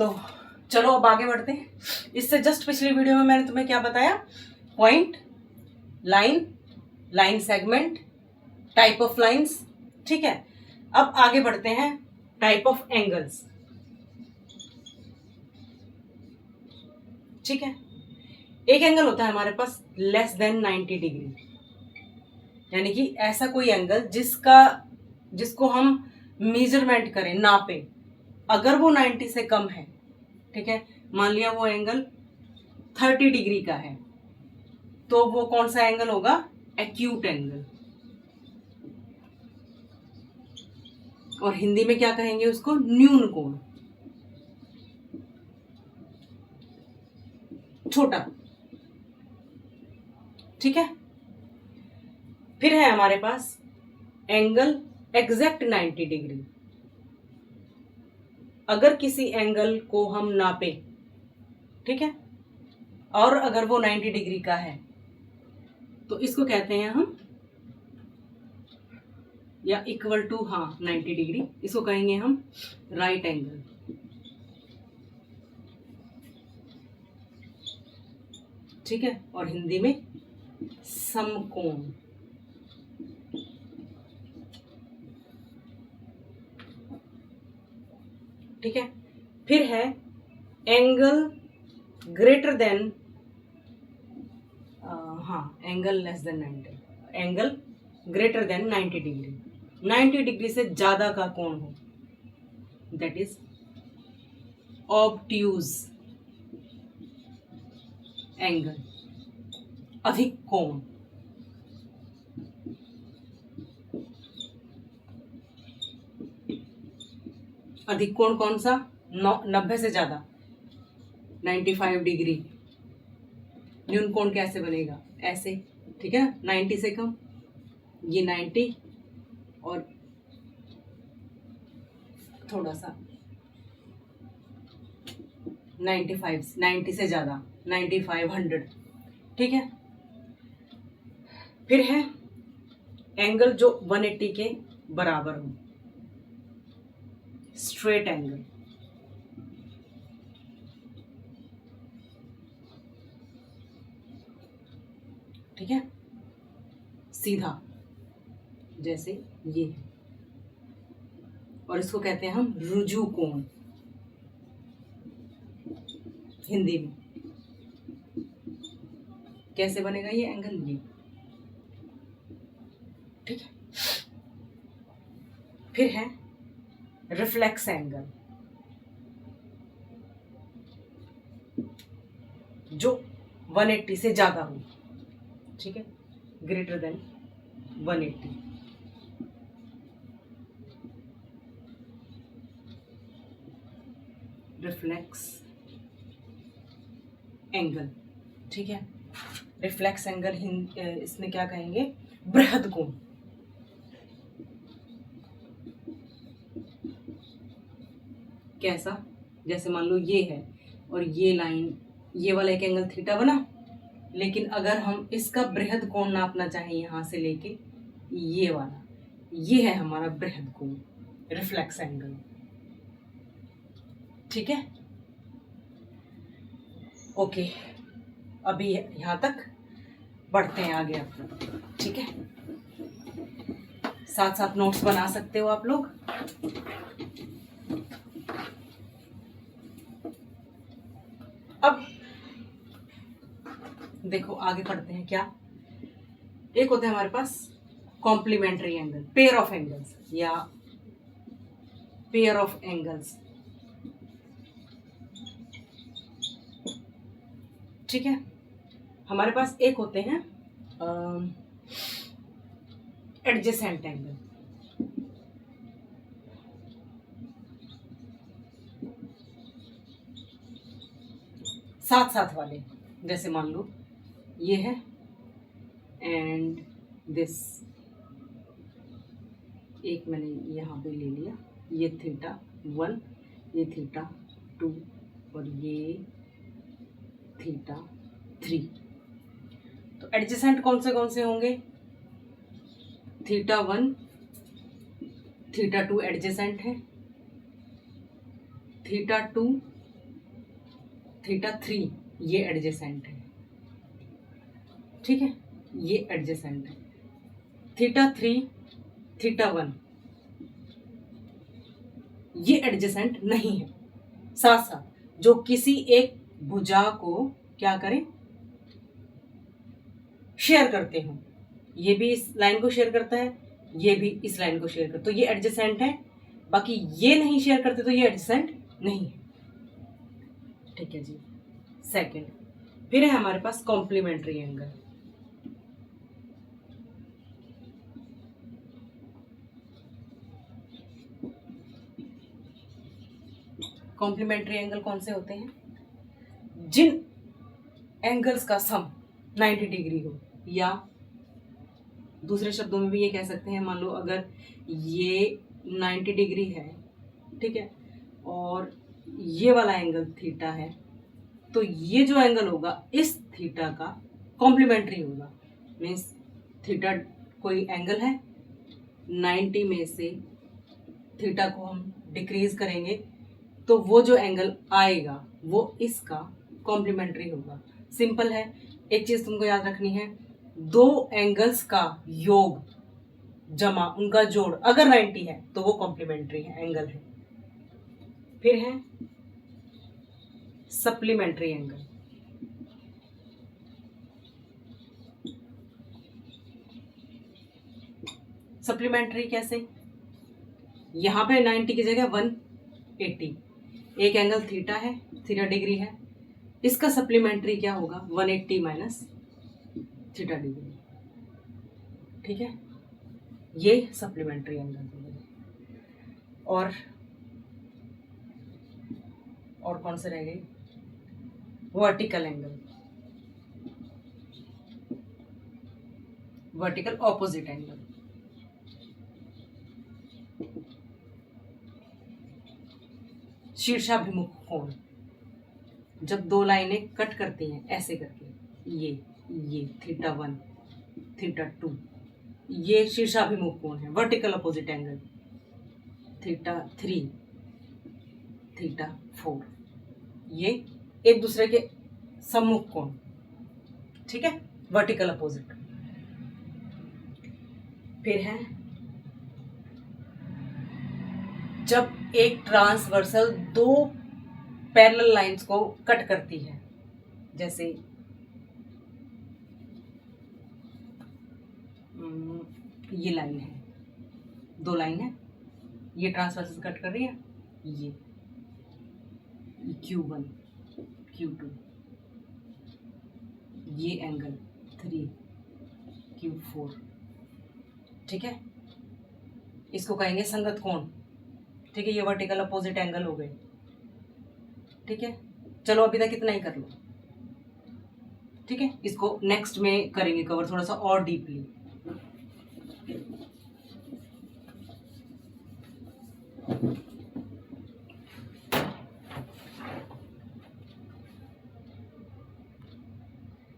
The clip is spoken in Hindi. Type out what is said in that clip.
तो चलो अब आगे बढ़ते हैं। इससे जस्ट पिछली वीडियो में मैंने तुम्हें क्या बताया, point, line, line segment, type of lines, ठीक है। अब आगे बढ़ते हैं टाइप ऑफ एंगल्स, ठीक है। एक एंगल होता है हमारे पास लेस देन 90 डिग्री, यानी कि ऐसा कोई एंगल जिसको हम मेजरमेंट करें, नापे, अगर वो 90 से कम है, ठीक है, मान लिया वो एंगल 30 डिग्री का है, तो वो कौन सा एंगल होगा, एक्यूट एंगल। और हिंदी में क्या कहेंगे उसको, न्यून कोण, छोटा, ठीक है। फिर है हमारे पास एंगल एग्जैक्ट 90 डिग्री। अगर किसी एंगल को हम नापे, ठीक है, और अगर वो 90 डिग्री का है, तो इसको कहते हैं हम, या इक्वल टू 90 डिग्री, इसको कहेंगे हम राइट एंगल, ठीक है। और हिंदी में समकोण, ठीक है। फिर है angle greater than, angle less than 90, angle greater than 90 degree, 90 degree से ज्यादा का कोण हो, दैट इज ऑब्ट्यूज एंगल, अधिक कोण। अधिक कोण कौन सा, 90 से ज्यादा, 95 डिग्री। न्यून कोण कैसे बनेगा, ऐसे, ठीक है ना, 90 से कम, ये 90 और थोड़ा सा 95, 90 से ज्यादा, 95, 100, ठीक है। फिर है एंगल जो 180 के बराबर हो, स्ट्रेट एंगल, ठीक है, सीधा, जैसे ये, और इसको कहते हैं हम रुजु कोण हिंदी में। कैसे बनेगा ये एंगल, ये, ठीक है। फिर है रिफ्लेक्स एंगल, जो 180 से ज्यादा हो, ठीक है, ग्रेटर देन 180। रिफ्लेक्स एंगल, ठीक है। रिफ्लेक्स एंगल इसमें क्या कहेंगे, बृहद कोण, कैसा, जैसे मान लो ये है और ये लाइन, ये वाला एक एंगल थीटा बना, लेकिन अगर हम इसका बृहद कोण नापना चाहें यहां से लेके ये वाला, ये है हमारा बृहद कोण, रिफ्लेक्स एंगल, ठीक है। ओके, अभी यहां तक बढ़ते हैं आगे आप, ठीक है। साथ साथ नोट्स बना सकते हो आप लोग। अब देखो आगे पढ़ते हैं क्या। एक होता है हमारे पास complementary angle, pair of angles या पेयर ऑफ एंगल्स, ठीक है। हमारे पास एक होते हैं एडजेसेंट एंगल, साथ साथ वाले, जैसे मान लो ये है एंड दिस, एक मैंने यहाँ पे ले लिया, ये थीटा 1, ये थीटा 2 और ये थीटा 3। तो एडजेसेंट कौन से होंगे, थीटा 1, थीटा 2 एडजेसेंट है, थीटा 2 थीटा 3 ये एडजेसेंट है, ठीक है, ये एडजेसेंट है। थीटा 3 थीटा 1 ये एडजेसेंट नहीं है। साथ साथ जो किसी एक भुजा को क्या करें, शेयर करते हो, ये भी इस लाइन को शेयर करता है, ये भी इस लाइन को शेयर करता है, तो ये एडजेसेंट है। बाकी ये नहीं शेयर करते तो ये एडजेसेंट नहीं है, ठीक है जी। सेकंड, फिर है हमारे पास कॉम्प्लीमेंट्री एंगल। कॉम्प्लीमेंट्री एंगल कौन से होते हैं? जिन एंगल्स का सम 90 डिग्री हो, या दूसरे शब्दों में भी ये कह सकते हैं, मान लो अगर ये 90 डिग्री है, ठीक है, और ये वाला एंगल थीटा है, तो ये जो एंगल होगा इस थीटा का कॉम्प्लीमेंट्री होगा। मीन्स थीटा कोई एंगल है, 90 में से थीटा को हम डिक्रीज करेंगे तो वो जो एंगल आएगा वो इसका कॉम्प्लीमेंट्री होगा। सिंपल है। एक चीज तुमको याद रखनी है, दो एंगल्स का योग जमा उनका जोड़ अगर 90 है तो वो कॉम्प्लीमेंट्री है, एंगल है। फिर है सप्लीमेंट्री एंगल। सप्लीमेंट्री कैसे? यहां पे 90 की जगह 180, एक एंगल थीटा है, थीटा डिग्री है, इसका सप्लीमेंट्री क्या होगा? 180 माइनस थीटा डिग्री, ठीक है, ये सप्लीमेंट्री एंगल होगा। और कौन से रह गए? Vertical angle, vertical opposite angle. शीर्षाभिमुख कोण, जब दो लाइनें कट करती हैं ऐसे करके, ये थीटा 1 थीटा 2, ये शीर्षाभिमुख कोण है, vertical opposite angle. Theta 3 theta 4, ये एक दूसरे के सम्मुख कोण, ठीक है, वर्टिकल अपोजिट। फिर है जब एक ट्रांसवर्सल दो पैरेलल लाइंस को कट करती है, जैसे ये लाइन है, दो लाइन है, ये ट्रांसवर्सल कट कर रही है, ये Q1 Q2, ये एंगल 3 Q4, ठीक है, इसको कहेंगे संगत कोण, ठीक है, ये वर्टिकल अपोजिट एंगल हो गए, ठीक है। चलो अभी तक इतना ही कर लो, ठीक है, इसको नेक्स्ट में करेंगे कवर थोड़ा सा और डीपली।